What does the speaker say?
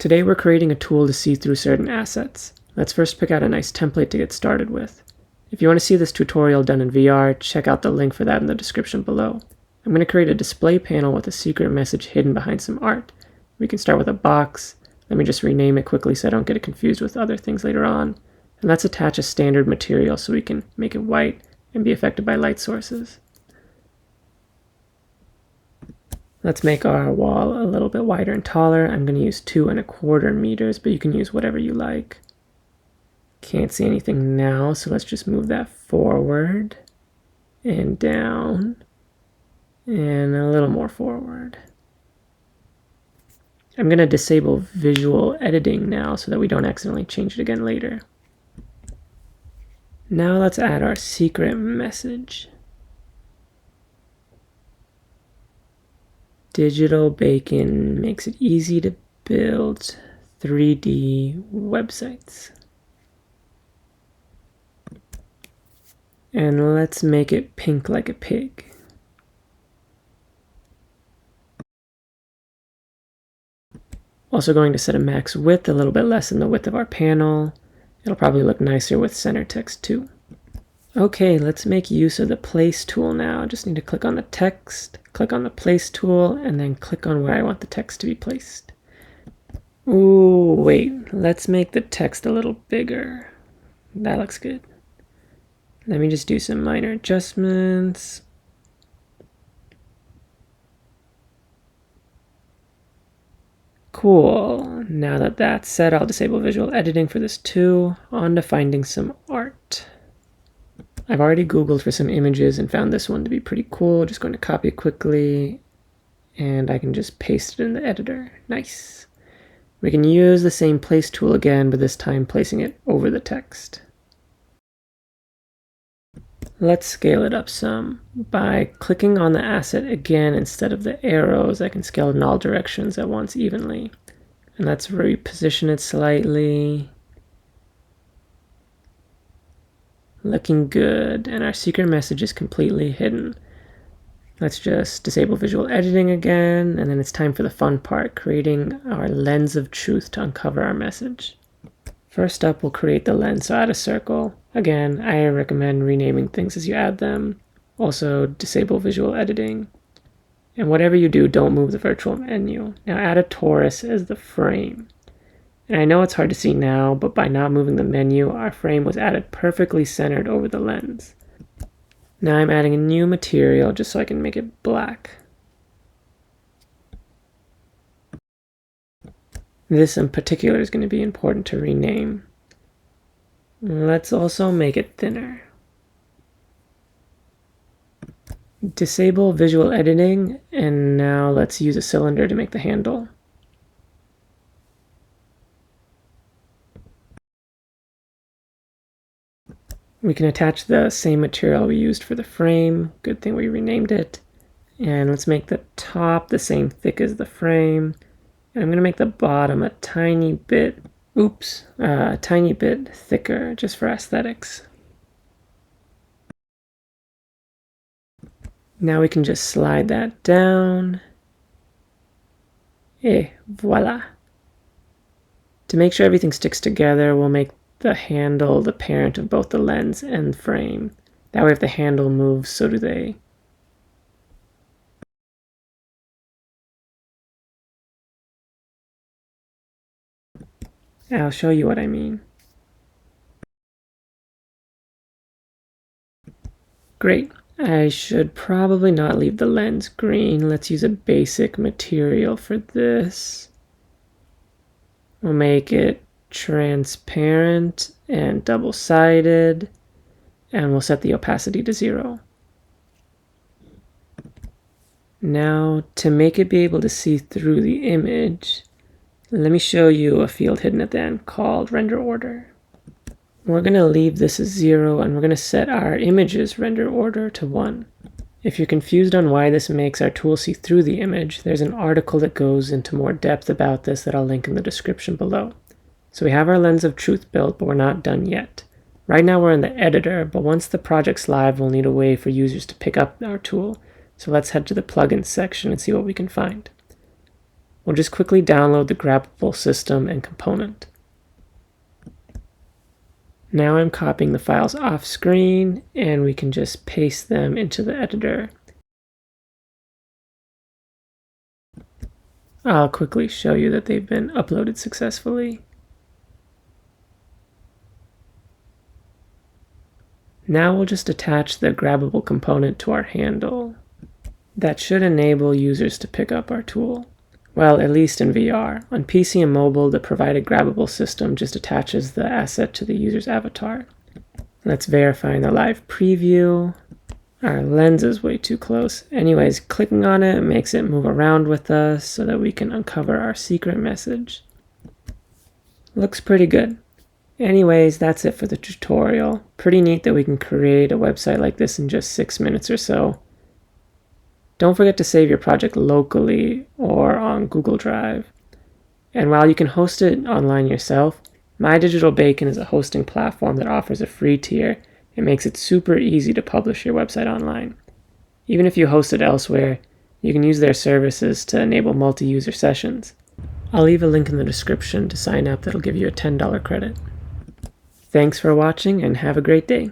Today we're creating a tool to see through certain assets. Let's first pick out a nice template to get started with. If you want to see this tutorial done in VR, check out the link for that in the description below. I'm going to create a display panel with a secret message hidden behind some art. We can start with a box. Let me just rename it quickly so I don't get it confused with other things later on. And let's attach a standard material so we can make it white and be affected by light sources. Let's make our wall a little bit wider and taller. I'm going to use 2¼ meters, but you can use whatever you like. Can't see anything now, so let's just move that forward and down and a little more forward. I'm going to disable visual editing now so that we don't accidentally change it again later. Now let's add our secret message. Digital Bacon makes it easy to build 3D websites. And let's make it pink like a pig. Also going to set a max width a little bit less than the width of our panel. It'll probably look nicer with center text too. Okay, let's make use of the place tool now. Just need to click on the text, click on the place tool, and then click on where I want the text to be placed. Ooh, wait, let's make the text a little bigger. That looks good. Let me just do some minor adjustments. Cool. Now that that's set, I'll disable visual editing for this too. On to finding some art. I've already Googled for some images and found this one to be pretty cool. Just going to copy it quickly and I can just paste it in the editor. Nice. We can use the same place tool again, but this time placing it over the text. Let's scale it up some. By clicking on the asset again instead of the arrows, I can scale it in all directions at once evenly. And let's reposition it slightly. Looking good, and our secret message is completely hidden. Let's just disable visual editing again, and then it's time for the fun part, creating our lens of truth to uncover our message. First up, we'll create the lens, so add a circle. Again, I recommend renaming things as you add them. Also, disable visual editing. And whatever you do, don't move the virtual menu. Now add a torus as the frame. And I know it's hard to see now, but by not moving the menu, our frame was added perfectly centered over the lens. Now I'm adding a new material just so I can make it black. This in particular is going to be important to rename. Let's also make it thinner. Disable visual editing, and now let's use a cylinder to make the handle. We can attach the same material we used for the frame. Good thing we renamed it. And let's make the top the same thick as the frame. And I'm going to make the bottom a tiny bit thicker just for aesthetics. Now we can just slide that down. Et voila. To make sure everything sticks together, we'll make the handle the parent of both the lens and frame. That way if the handle moves, so do they. I'll show you what I mean. Great. I should probably not leave the lens green. Let's use a basic material for this. We'll make it transparent and double-sided, and we'll set the opacity to 0. Now, to make it be able to see through the image, let me show you a field hidden at the end called render order. We're going to leave this as 0, and we're going to set our image's render order to 1. If you're confused on why this makes our tool see through the image, there's an article that goes into more depth about this that I'll link in the description below. So we have our lens of truth built, but we're not done yet. Right now we're in the editor, but once the project's live, we'll need a way for users to pick up our tool. So let's head to the plugins section and see what we can find. We'll just quickly download the grabbable system and component. Now I'm copying the files off screen, and we can just paste them into the editor. I'll quickly show you that they've been uploaded successfully. Now we'll just attach the grabbable component to our handle. That should enable users to pick up our tool. Well, at least in VR. On PC and mobile, the provided grabbable system just attaches the asset to the user's avatar. Let's verify in the live preview. Our lens is way too close. Anyways, clicking on it makes it move around with us so that we can uncover our secret message. Looks pretty good. Anyways, that's it for the tutorial. Pretty neat that we can create a website like this in just 6 minutes or so. Don't forget to save your project locally or on Google Drive. And while you can host it online yourself, My Digital Bacon is a hosting platform that offers a free tier. It makes it super easy to publish your website online. Even if you host it elsewhere, you can use their services to enable multi-user sessions. I'll leave a link in the description to sign up that'll give you a $10 credit. Thanks for watching and have a great day.